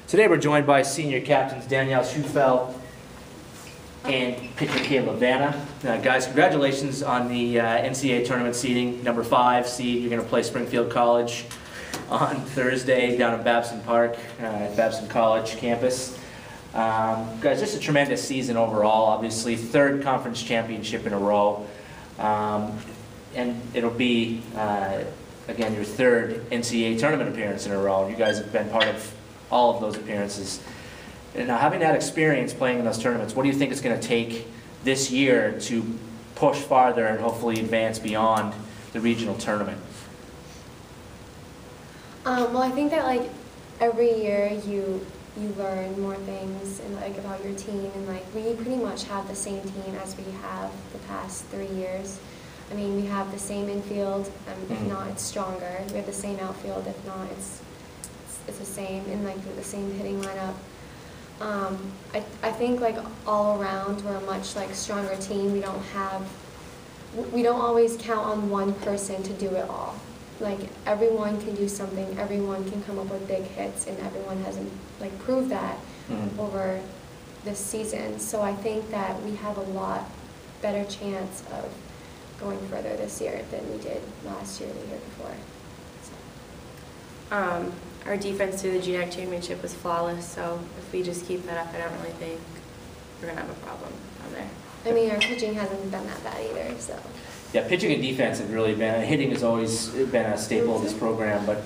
Today we're joined by senior captains Danielle Shufelt and pitcher Vannah. Guys, congratulations on the NCAA tournament seeding, number 5 seed. You're going to play Springfield College on Thursday down at Babson Park, at Babson College campus. Guys, just a tremendous season overall. Obviously, 3rd conference championship in a row. And it'll be, again, your 3rd NCAA tournament appearance in a row. You guys have been part of all of those appearances. And now, having that experience playing in those tournaments, what do you think it's going to take this year to push farther and hopefully advance beyond the regional tournament? Well, I think that like every year you learn more things and like about your team, and like we pretty much have the same team as we have the past 3 years. I mean, we have the same infield, if not it's stronger. We have the same outfield, if not it's the same, and like the same hitting lineup. I think like all around we're a much like stronger team. We don't always count on one person to do it all. Like everyone can do something, everyone can come up with big hits, and everyone hasn't like proved that over this season. So I think that we have a lot better chance of going further this year than we did last year or the year before. So. Our defense through the GNAC championship was flawless, so if we just keep that up, I don't really think we're going to have a problem down there. I mean, our pitching hasn't been that bad either, so. Yeah, pitching and defense have really been, hitting has always been a staple of this program, but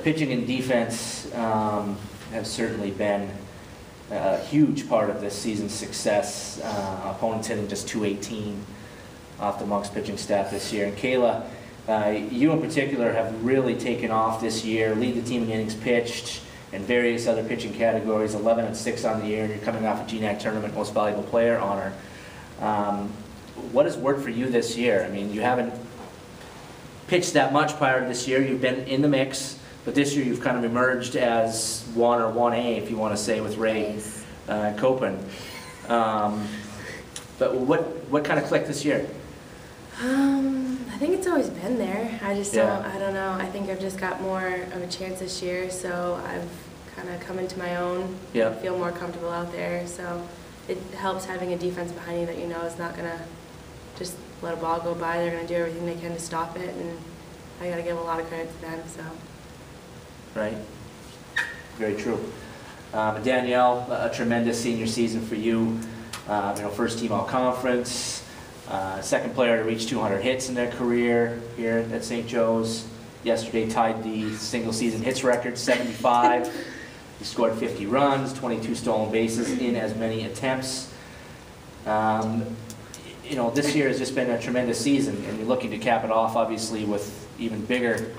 pitching and defense have certainly been a huge part of this season's success. Opponents hitting just .218 off the Monks pitching staff this year. And Kayla, you in particular have really taken off this year, lead the team in innings pitched and various other pitching categories, 11-6 on the year, and you're coming off a GNAC tournament most valuable player honor. What has worked for you this year? I mean, you haven't pitched that much prior to this year. You've been in the mix, but this year you've kind of emerged as 1 or 1A, if you want to say, with Ray Copen. But what kind of clicked this year? I think it's always been there. I just I don't know. I think I've just got more of a chance this year, so I've kind of come into my own. I feel more comfortable out there, so it helps having a defense behind you that you know is not going to just let a ball go by. They're going to do everything they can to stop it, and I got to give a lot of credit to them. So. Right. Very true. Danielle, a tremendous senior season for you. First team all-conference. Second player to reach 200 hits in their career here at St. Joe's. Yesterday tied the single season hits record, 75. He scored 50 runs, 22 stolen bases in as many attempts. This year has just been a tremendous season, and you're looking to cap it off, obviously, with even bigger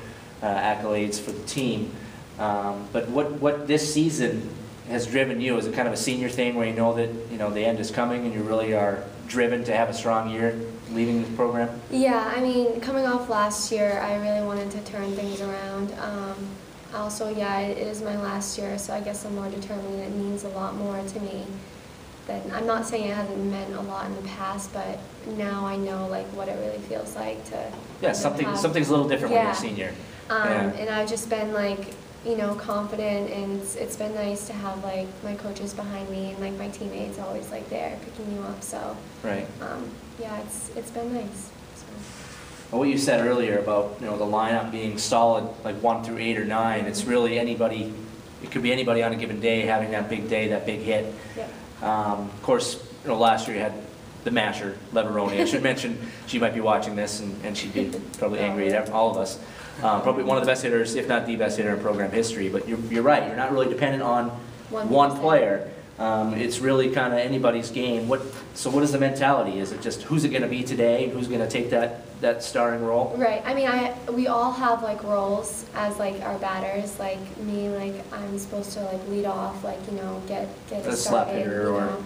accolades for the team. But what this season has driven you? Is it kind of a senior thing where you know that the end is coming and you really are driven to have a strong year leaving this program? Yeah, I mean, coming off last year, I really wanted to turn things around. Also, yeah, it is my last year, so I guess I'm more determined. It means a lot more to me. I'm not saying it hasn't meant a lot in the past, but now I know like what it really feels like to. Yeah, something's a little different when you're a senior. And I've just been like, confident, and it's been nice to have like my coaches behind me and like my teammates always like there picking you up. So right. Yeah, it's been nice. So. Well, what you said earlier about the lineup being solid, like 1 through 8 or 9, it's really anybody. It could be anybody on a given day having that big day, that big hit. Yep. Of course, last year you had the masher, Leveroni. I should mention she might be watching this, and she'd be probably angry at all of us. Probably one of the best hitters, if not the best hitter in program history. But you're right. You're not really dependent on one player. It's really kind of anybody's game. So what is the mentality? Is it just who's it going to be today? Who's going to take that starring role? Right. I mean, we all have like roles as like our batters. Like me, like I'm supposed to like lead off, like get a slap hitter or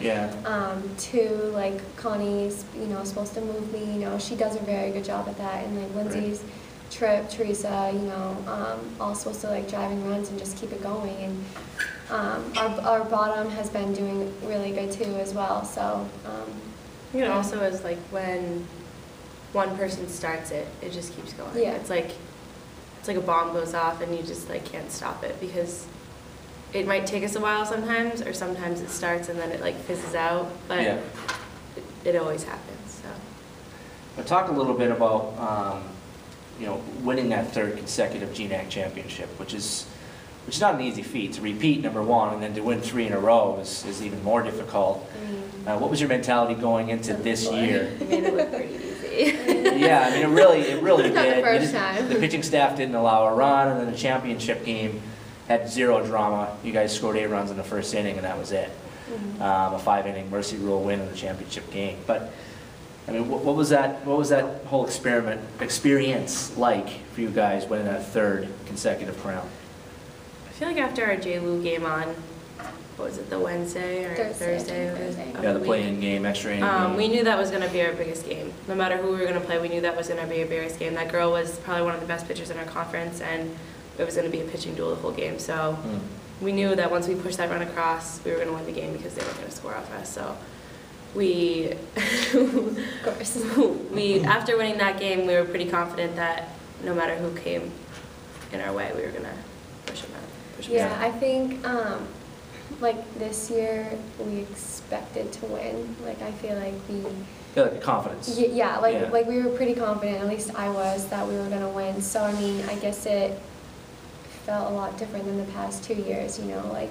Two, like Connie's supposed to move me. She does a very good job at that, and like Lindsay's. Right. Teresa, all supposed to like driving runs and just keep it going, and our bottom has been doing really good too as well. So it also is like when one person starts it, it just keeps going. Yeah, it's like a bomb goes off and you just like can't stop it because it might take us a while sometimes, or sometimes it starts and then it like fizzes out, but it always happens. So. But talk a little bit about winning that 3rd consecutive GNAC championship, which is not an easy feat. To repeat number 1 and then to win 3 in a row is even more difficult. What was your mentality going into this year? I mean, it looked pretty easy. Yeah, I mean, it really did. Not the first time. The pitching staff didn't allow a run, and then the championship game had 0 drama. You guys scored 8 runs in the first inning, and that was it. A 5-inning mercy rule win in the championship game. But I mean, what was that whole experience like for you guys winning that 3rd consecutive crown? I feel like after our J-Lou game on, what was it, the Wednesday or Thursday? Yeah, the play-in game, extra inning game. We knew that was going to be our biggest game. No matter who we were going to play, we knew that was going to be our biggest game. That girl was probably one of the best pitchers in our conference, and it was going to be a pitching duel the whole game. So we knew that once we pushed that run across, we were going to win the game because they weren't going to score off us. So we, of course, after winning that game, we were pretty confident that no matter who came in our way, we were going to push them out. Yeah, I think like this year we expected to win. Like I feel like we. Yeah, like confidence. Like we were pretty confident. At least I was that we were gonna win. So I mean, I guess it felt a lot different than the past 2 years. Like I don't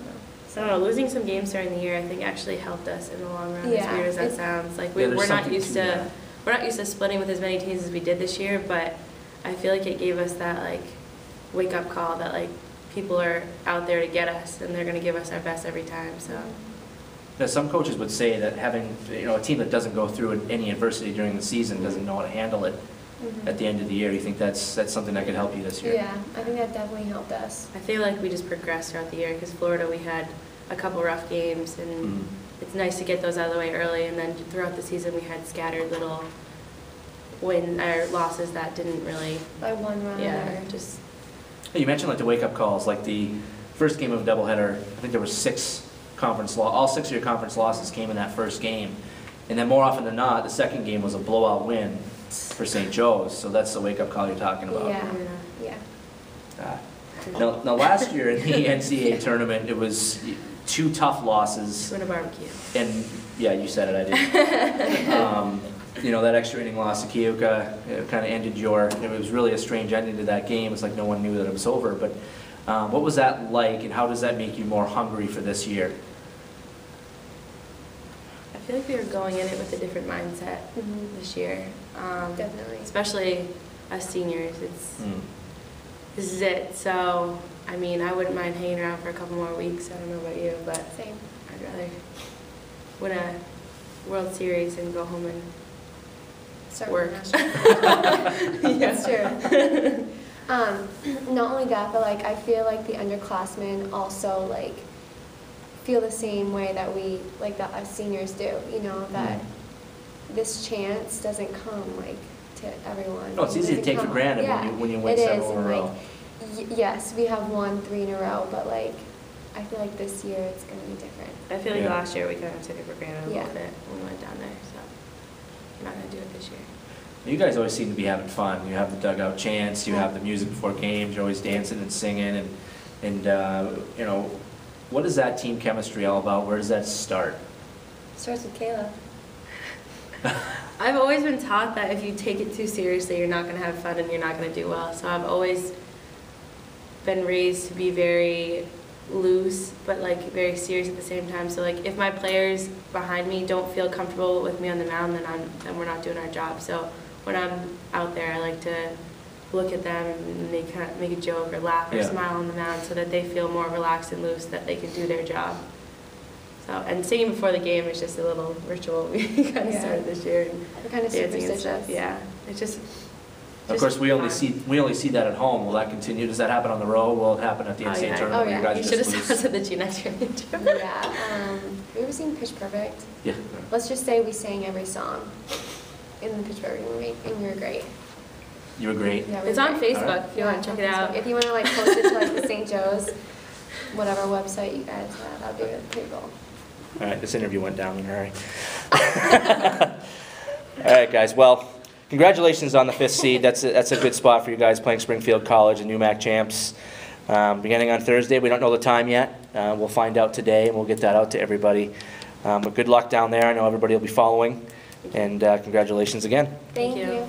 know. So I don't know, losing some games during the year I think actually helped us in the long run. Yeah, as weird as that sounds. Like we're not used to splitting with as many teams as we did this year, but I feel like it gave us that like wake up call that like people are out there to get us and they're going to give us our best every time. So now, some coaches would say that having a team that doesn't go through any adversity during the season doesn't know how to handle it at the end of the year. You think that's something that could help you this year? Yeah, I think that definitely helped us. I feel like we just progressed throughout the year because Florida we had a couple rough games and it's nice to get those out of the way early, and then throughout the season we had scattered little losses that didn't really by 1 run. Yeah, just. You mentioned like the wake-up calls, like the first game of a doubleheader. I think there were 6 conference all 6 of your conference losses came in that first game, and then more often than not, the second game was a blowout win for St. Joe's. So that's the wake-up call you're talking about. Yeah. Now last year in the NCAA tournament, it was 2 tough losses. Win a barbecue. And yeah, you said it, I didn't. That extra inning loss to Keokuk kind of ended it was really a strange ending to that game. It's like no one knew that it was over. But what was that like, and how does that make you more hungry for this year? I feel like we were going in it with a different mindset this year. Definitely. Especially us seniors. This is it. So, I mean, I wouldn't mind hanging around for a couple more weeks. I don't know about you, but same. I'd rather win a World Series and go home and work. That's true. Not only that, but like I feel like the underclassmen also like feel the same way that we that us seniors do. That this chance doesn't come like to everyone. No, it's easy to take for granted when you win several in a row. Yes, we have won 3 in a row, but like I feel like this year it's going to be different. I feel like last year we kind of took it for granted a little bit when we went down there, so we're not going to do it this year. You guys always seem to be having fun. You have the dugout chants, you have the music before games, you're always dancing and singing, and what is that team chemistry all about? Where does that start? Starts with Kayla. I've always been taught that if you take it too seriously, you're not going to have fun and you're not going to do well. So I've always been raised to be very loose, but like very serious at the same time. So like if my players behind me don't feel comfortable with me on the mound, then we're not doing our job. So when I'm out there, I like to look at them and they kind of make a joke or laugh or smile on the mound so that they feel more relaxed and loose, that they can do their job. So, and singing before the game is just a little ritual we kind of started this year. We're kind of superstitious. Yeah, it's just. Of course, we only see that at home. Will that continue? Does that happen on the road? Will it happen at the NCAA tournament? Oh, yeah. You guys you should have said to the GNAC championship. Yeah. Have you ever seen Pitch Perfect? Yeah. Let's just say we sang every song in the Pitch Perfect movie, and we were great. You were great. Yeah, it's on Facebook if you want to check it out. If you want to like post it to like the St. Joe's, whatever website you guys have, that'd be pretty cool. All right, this interview went down in a hurry. All right, guys. Well, congratulations on the 5th seed. That's a good spot for you guys playing Springfield College and UMAC champs. beginning on Thursday. We don't know the time yet. We'll find out today, and we'll get that out to everybody. But good luck down there. I know everybody will be following, and congratulations again. Thank you.